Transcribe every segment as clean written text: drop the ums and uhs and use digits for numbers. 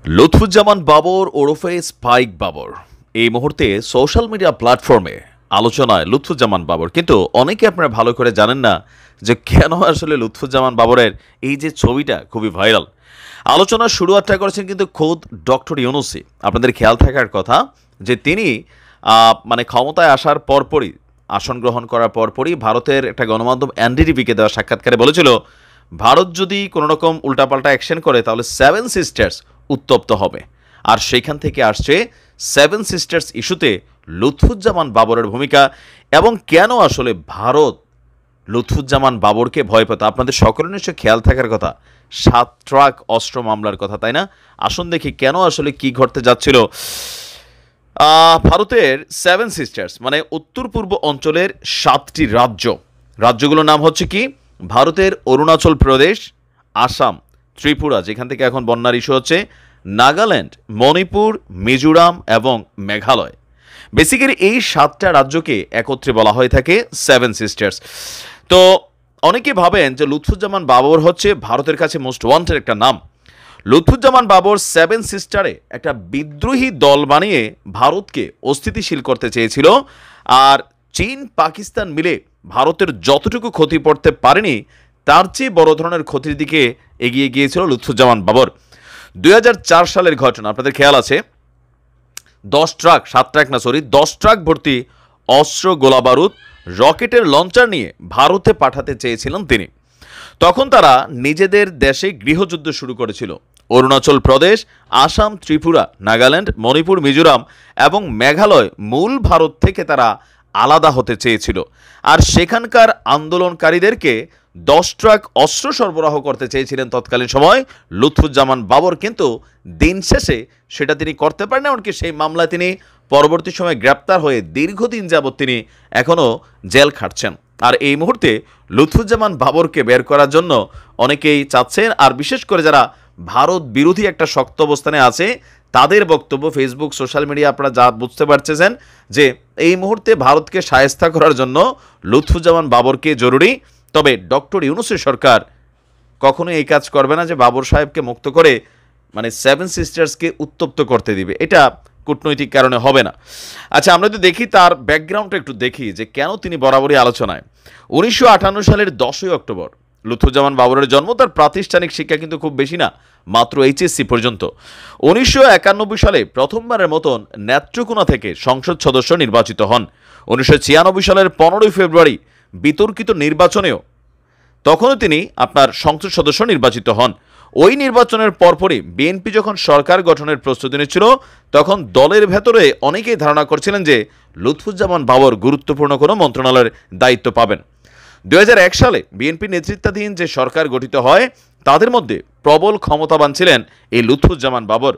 লুৎফুজ্জামান বাবর ওরফে স্পাইক বাবর এই মুহূর্তে সোশ্যাল মিডিয়া প্ল্যাটফর্মে আলোচনায় লুৎফুজ্জামান বাবর, কিন্তু অনেকে আপনারা ভালো করে জানেন না যে কেন আসলে লুৎফুজ্জামান বাবরের এই যে ছবিটা খুবই ভাইরাল। আলোচনার শুরুয়াতটা করেছেন কিন্তু খোদ ডক্টর ইউনূসী। আপনাদের খেয়াল থাকার কথা যে তিনি ক্ষমতায় আসার পরপরই, আসন গ্রহণ করার পরপরই ভারতের একটা গণমাধ্যম এনডিটিভিকে দেওয়া সাক্ষাৎকারে বলেছিল, ভারত যদি কোনো রকম উল্টাপাল্টা অ্যাকশন করে তাহলে সেভেন সিস্টার্স উত্তপ্ত হবে। আর সেইখান থেকে আসছে সেভেন সিস্টার্স ইস্যুতে লুৎফুজ্জামান বাবরের ভূমিকা এবং কেন আসলে ভারত লুৎফুজ্জামান বাবরকে ভয় পেত। আপনাদের সকলের নিশ্চয় খেয়াল থাকার কথা 7 ট্রাক অস্ত্র মামলার কথা, তাই না? আসুন দেখি কেন আসলে কি ঘটতে যাচ্ছিল। ভারতের সেভেন সিস্টার্স মানে উত্তর পূর্ব অঞ্চলের 7টি রাজ্যগুলোর নাম হচ্ছে কি? ভারতের অরুণাচল প্রদেশ, আসাম, ত্রিপুরা, যেখান থেকে এখন বন্যার ইস্যু হচ্ছে, নাগাল্যান্ড, মণিপুর, মিজোরাম এবং মেঘালয়। বেসিক্যালি এই 7টা রাজ্যকে একত্রে বলা হয়ে থাকে সেভেন সিস্টার্স। তো অনেকে ভাবেন যে লুৎফুজ্জামান বাবর হচ্ছে ভারতের কাছে মোস্ট ওয়ান্টেড একটা নাম। লুৎফুজ্জামান বাবর সেভেন সিস্টারে একটা বিদ্রোহী দল বানিয়ে ভারতকে অস্থিতিশীল করতে চেয়েছিল। আর চীন পাকিস্তান মিলে ভারতের যতটুকু ক্ষতি পড়তে পারেনি তার চেয়ে বড় ধরনের ক্ষতির দিকে এগিয়ে গিয়েছিল লুৎফুজ্জামান বাবর। 2004 সালের ঘটনা, আপনাদের খেয়াল আছে, 10 ট্রাক ভর্তি অস্ত্র, গোলাবারুদ, রকেটের লঞ্চার নিয়ে ভারতে পাঠাতে চেয়েছিলেন তিনি। তখন তারা নিজেদের দেশে গৃহযুদ্ধ শুরু করেছিল। অরুণাচল প্রদেশ, আসাম, ত্রিপুরা, নাগাল্যান্ড, মণিপুর, মিজোরাম এবং মেঘালয় মূল ভারত থেকে তারা আলাদা হতে চেয়েছিল। আর সেখানকার আন্দোলনকারীদেরকে 10 ট্রাক অস্ত্র সরবরাহ করতে চেয়েছিলেন তৎকালীন সময় লুৎফুজ্জামান বাবর, কিন্তু দিন শেষে সেটা তিনি করতে পারেন। এমনকি সেই মামলায় তিনি পরবর্তী সময়ে গ্রেপ্তার হয়ে দীর্ঘদিন যাবৎ তিনি এখনও জেল খাটছেন। আর এই মুহূর্তে লুৎফুজ্জামান বাবরকে বের করার জন্য অনেকেই চাচ্ছেন। আর বিশেষ করে যারা ভারত বিরোধী একটা শক্ত অবস্থানে আছে তাদের বক্তব্য, ফেসবুক, সোশ্যাল মিডিয়া, আপনারা যা বুঝতে পারছেন যে এই মুহূর্তে ভারতকে শায়েস্তা করার জন্য লুৎফুজ্জামান বাবরকে জরুরি। তবে ডক্টর ইউনূসের সরকার কখনোই এই কাজ করবে না যে বাবর সাহেবকে মুক্ত করে সেভেন সিস্টার্সকে উত্তপ্ত করতে দিবে। এটা কূটনৈতিক কারণে হবে না। আচ্ছা, আমরা যদি দেখি তার ব্যাকগ্রাউন্ডটা একটু দেখি যে কেন তিনি বরাবরই আলোচনায়। 1958 সালের 10ই অক্টোবর লুৎফুজ্জামান বাবরের জন্ম। তার প্রাতিষ্ঠানিক শিক্ষা কিন্তু খুব বেশি না, মাত্র এইচএসসি পর্যন্ত। 1991 সালে প্রথমবারের মতন নেত্রকোনা থেকে সংসদ সদস্য নির্বাচিত হন। 1996 সালের 15ই ফেব্রুয়ারি বিতর্কিত নির্বাচনেও তখনও তিনি সংসদ সদস্য নির্বাচিত হন। ওই নির্বাচনের পরপরই বিএনপি যখন সরকার গঠনের প্রস্তুতি নিচ্ছিল তখন দলের ভেতরে অনেকেই ধারণা করছিলেন যে লুৎফুজ্জামান বাবর গুরুত্বপূর্ণ কোনো মন্ত্রণালয়ের দায়িত্ব পাবেন। 2001 সালে বিএনপি নেতৃত্বাধীন যে সরকার গঠিত হয় তাদের মধ্যে প্রবল ক্ষমতাবান ছিলেন এই লুৎফুজ্জামান বাবর।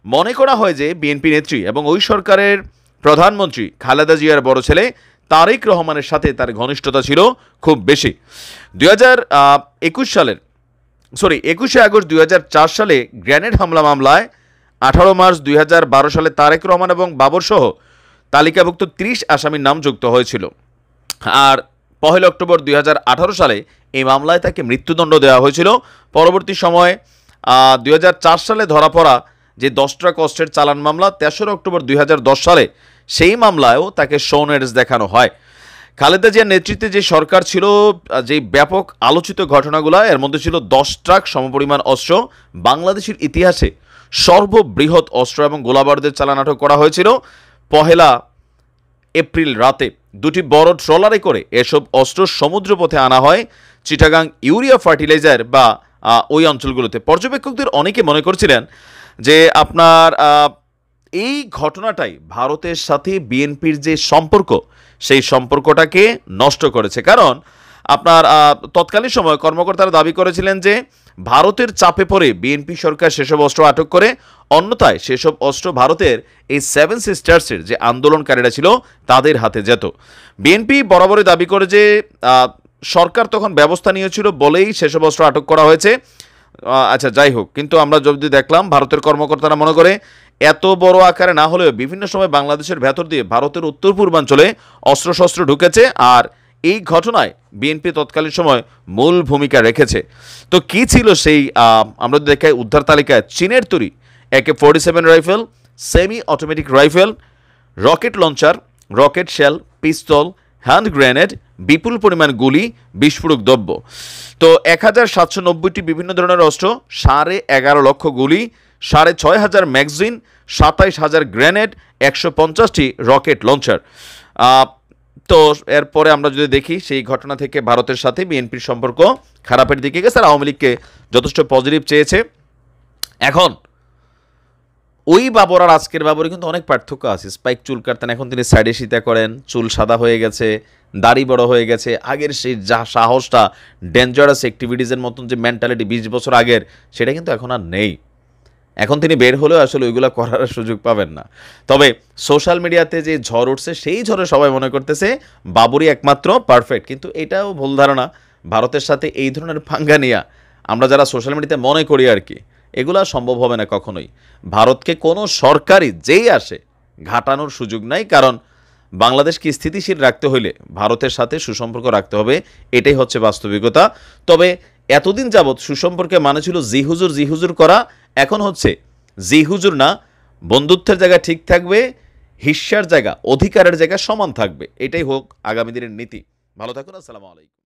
মনে করা হয় যে বিএনপি নেত্রী এবং ওই সরকারের প্রধানমন্ত্রী খালেদা জিয়ার বড় ছেলে তারেক রহমানের সাথে তার ঘনিষ্ঠতা ছিল খুব বেশি। 21শে আগস্ট 2004 সালে গ্রেনেড হামলা মামলায় 18 মার্চ 2012 সালে তারেক রহমান এবং বাবর সহ তালিকাভুক্ত 30 আসামির নাম যুক্ত হয়েছিল। আর 1 অক্টোবর 2018 সালে এই মামলায় তাকে মৃত্যুদণ্ড দেওয়া হয়েছিল। পরবর্তী সময়ে 2004 সালে ধরা পড়া যে 10 ট্রাক অস্ত্রের চালান মামলা, 3 অক্টোবর 2010 সালে সেই মামলায়ও তাকে শো নোটিস দেখানো হয়। খালেদা জিয়ার নেতৃত্বে যে সরকার ছিল, যে ব্যাপক আলোচিত ঘটনাগুলো, এর মধ্যে ছিল 10 ট্রাক সমপরিমাণ অস্ত্র, বাংলাদেশের ইতিহাসে সর্ববৃহৎ অস্ত্র এবং গোলাবারুদের চালান আটক করা হয়েছিল। 1 এপ্রিল রাতে 2টি বড় ট্রলারে করে এসব অস্ত্র সমুদ্রপথে আনা হয় চিটাগাং ইউরিয়া ফার্টিলাইজার বা ওই অঞ্চলগুলোতে। পর্যবেক্ষকদের অনেকে মনে করছিলেন যে এই ঘটনাটাই ভারতের সাথে বিএনপির যে সম্পর্ক সেই সম্পর্কটাকে নষ্ট করেছে। কারণ তৎকালীন সময় কর্মকর্তারা দাবি করেছিলেন যে ভারতের চাপে পড়ে বিএনপি সরকার সেসব অস্ত্র আটক করে, অন্যথায় সেসব অস্ত্র ভারতের এই সেভেন সিস্টার্সের যে আন্দোলনকারীরা ছিল তাদের হাতে যেত। বিএনপি বরাবরই দাবি করে যে সরকার তখন ব্যবস্থা নিয়েছিল বলেই সেসব অস্ত্র আটক করা হয়েছে। আচ্ছা, যাই হোক, কিন্তু আমরা যদি দেখলাম ভারতের কর্মকর্তারা মনে করে এত বড় আকারে না হলেও বিভিন্ন সময় বাংলাদেশের ভেতর দিয়ে ভারতের উত্তর পূর্বাঞ্চলে অস্ত্রশস্ত্র ঢুকেছে। আর এই ঘটনায় বিএনপি তৎকালীন সময় মূল ভূমিকা রেখেছে। তো কি ছিল সেই, আমরা দেখাই উদ্ধার তালিকায় চীনের তৈরি AK-47 rifle, semi automatic rifle, rocket launcher, rocket shell, pistol, hand grenade, বিপুল পরিমাণ গুলি, বিস্ফোরক দ্রব্য। তো 1790টি বিভিন্ন ধরনের অস্ত্র, 11.5 লক্ষ গুলি, 6,500 ম্যাগজিন, 27,000 গ্রেনেড, 150টি রকেট লঞ্চার। তো এরপরে আমরা যদি দেখি সেই ঘটনা থেকে ভারতের সাথে বিএনপির সম্পর্ক খারাপের দিকে গেছে, আর আওয়ামী লীগকে যথেষ্ট পজিটিভ চেয়েছে। এখন ওই বাবর আর আজকের বাবরে কিন্তু অনেক পার্থক্য আছে। স্পাইক চুল কাটতেন, এখন তিনি সাইডে সীতা করেন, চুল সাদা হয়ে গেছে, দাড়ি বড় হয়ে গেছে। আগের সেই যা সাহসটা, ডেঞ্জারাস অ্যাক্টিভিটিসের মতন যে মেন্টালিটি 20 বছর আগের, সেটা কিন্তু এখন আর নেই। এখন তিনি বের হলেও আসলে ওইগুলো করার সুযোগ পাবেন না। তবে সোশ্যাল মিডিয়াতে যে ঝড় উঠছে, সেই ঝড়ে সবাই মনে করতেছে বাবরই একমাত্র পারফেক্ট, কিন্তু এটাও ভুল ধারণা। ভারতের সাথে এই ধরনের পাঙ্গা নিয়া আমরা যারা সোশ্যাল মিডিয়াতে মনে করি আর কি, এগুলো সম্ভব হবে না কখনোই। ভারতকে কোনো সরকারই যেই আসে ঘাটানোর সুযোগ নাই, কারণ বাংলাদেশকে স্থিতিশীল রাখতে হইলে ভারতের সাথে সুসম্পর্ক রাখতে হবে, এটাই হচ্ছে বাস্তবিকতা। তবে এতদিন যাবৎ সুসম্পর্কে মানে ছিল জি হুজুর জি হুজুর করা, এখন হচ্ছে জি হুজুর না, বন্ধুত্বের জায়গা ঠিক থাকবে, হিস্যার জায়গা, অধিকারের জায়গা সমান থাকবে। এটাই হোক আগামী দিনের নীতি। ভালো থাকুন, আসসালামু আলাইকুম।